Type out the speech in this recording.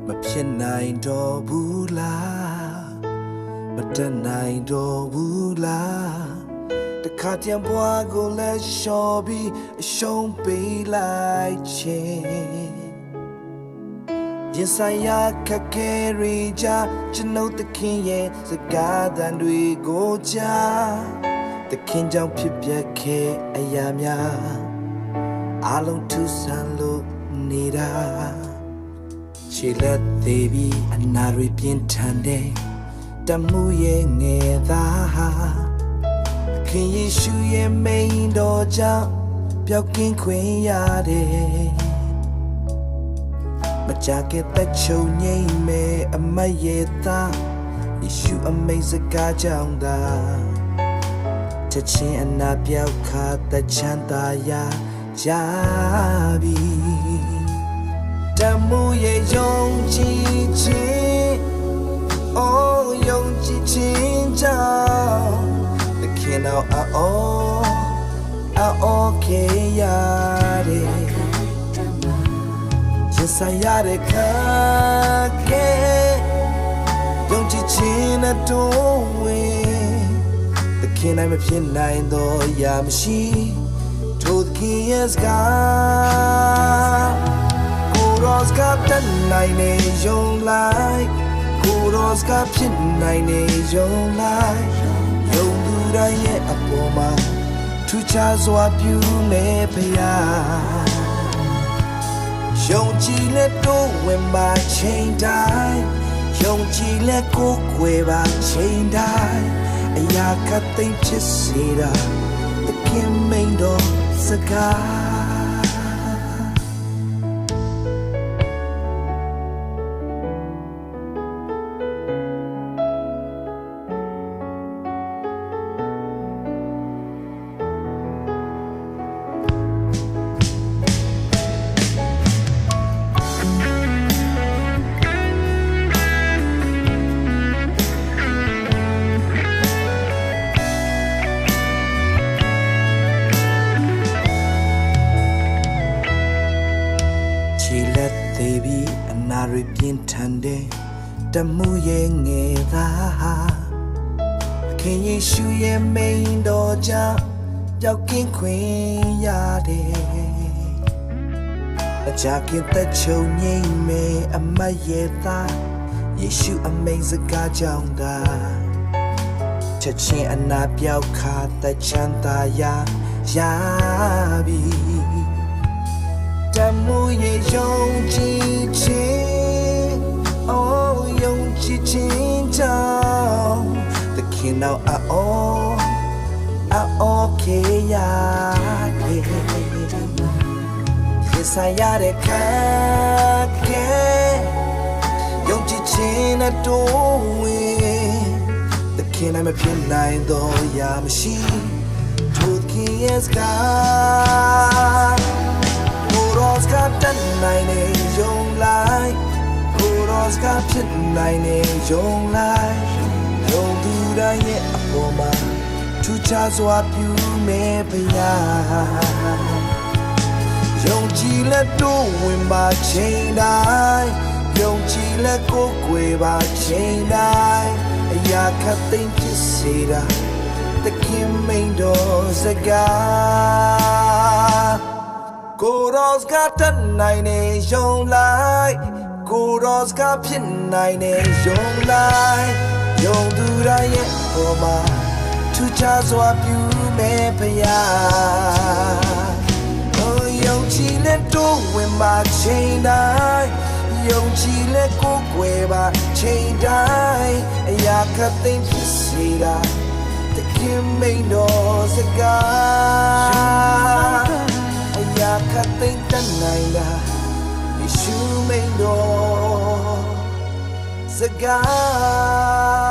မဖြစ်နိုင်တော့ဘူးလားမတတ်နိုင်တော့ဘူးလားတခါတည်းဘွားကိုလည်းလျှော်ပြီးအရှုံးပေးလိုက်ခြင်းရင်ဆိုင်ရခက်ခဲရီကြကျွန်ုပ်သခင်ရဲ့စကားသံတွေကိုကြားသခင်ကြောင့်ဖြစ်ပျက်ခဲ့အရာများအလုံးထူဆန်းလို့နေတာခြေလက်သေးပြီးအနာတွေပြင်းထန်တဲ့တမှုရဲ့ငယ်သားဟာခင်ယေရှုရဲ့မိန်တော်ကြောင့်ပျောက်ကင်းခွင့်ရတယ်မကြခဲ့တဲ့ချုံငိမ့်မဲ့အမတ်ရဲ့သားယေရှုအမိန့်စကားကြောင့်သာချက်ချင်းအနာပြောက်ခါတဲ့ချမ်းသာရာရပြီတမှုရဲ့ယုံကြည်ခြင်းအိုးယုံကြည်ခြင်းကြောင့်သခင်တော်အော်ခေရတယ်ရင်ဆိုင်ရတဲ့ခါကဲယုံကြည်ခြင်းနဲ့တိုးဝင်သခင်နိုင်မဖြစ်နိုင်တော့ရာမရှိထိုသခင်ရဲ့စကားကိုရောစကားတတ်နိုင်နေယုံလိုက်ကိုရောစကားဖြစ်နိုင်နေယုံလိုက်ယုံသူတိုင်းရဲ့အပေါ်မှာထူးခြားစွာပြုမယ်ဖယားယုံကြည်လက်တို့ဝင်ပါချိန်တိုင်းယုံကြည်လက်ကိုခွေပါချိန်တိုင်းအရာကသိမ့်ဖြစ်စေတာသခင်မိန်တော်စကားသေးပြီးအနာတွေပြင်းထန်တဲ့တမှုရဲ့ငယ်သားခင်ယေရှုရဲ့မိန်တော်ကြောင့်ပျောက်ကင်းခွင့်ရတယ်အကြခင်သက်ချုံငိမ့်မဲ့အမတ်ရဲ့သားယေရှုအမိန်စကားကြောင့်သာချက်ချင်းအနာပြောက်ခါသက်ချမ်းသာရာရပြီတမှုရဲ့ယုံကြည်ခြင်းအိုးယုံကြည်ခြင်းကြောင့်သခင်တော်အော်ခေရတယ်ရင်ဆိုင်ရတဲ့ခက်ခဲယုံကြည်ခြင်းနဲ့တိုးဝင်သခင်နိုင်မဖြစ်နိုင်တော့ရာမရှိထိုသခင်ရဲ့စကားကိုစကားတတ်နိုင်နေယုံလိုက်ကိုစကားဖြစ်နိုင်နေယုံလိုက်ယုံသူတိုင်းရဲ့အပေါ်မှာထူးခြားစွာပြုမယ်ဖယားယုံကြည်လက်တို့ဝင်ပါချိန်တိုင်းယုံကြည်လက်ကိုကိုယ်ပါချိန်တိုင်းအရာခတ်သိမ့်ဖြစ်စေတာသခင်မိန်တော်စကားကိုရောစကားတတ်နိုင်နေယုံလိုက်ကိုရောစကားဖြစ်နိုင်နေယုံလိုက်ယုံသူတိုင်းရဲ့ပေါ်မှာထူးခြားစွာပြုမယ်ဖယားယုံကြည်လက်တို့ဝင်ပါချိန်တိုင်းယုံကြည်လက်ကိုကိုယ်ပါချိန်တိုင်းအရာခတ်သိမ့်ဖြစ်စေတာသခင်မိန်တော်စကားအရာခတ်သိမ့်တတ်နိုင်တာယေရှုမိန်တော်စကား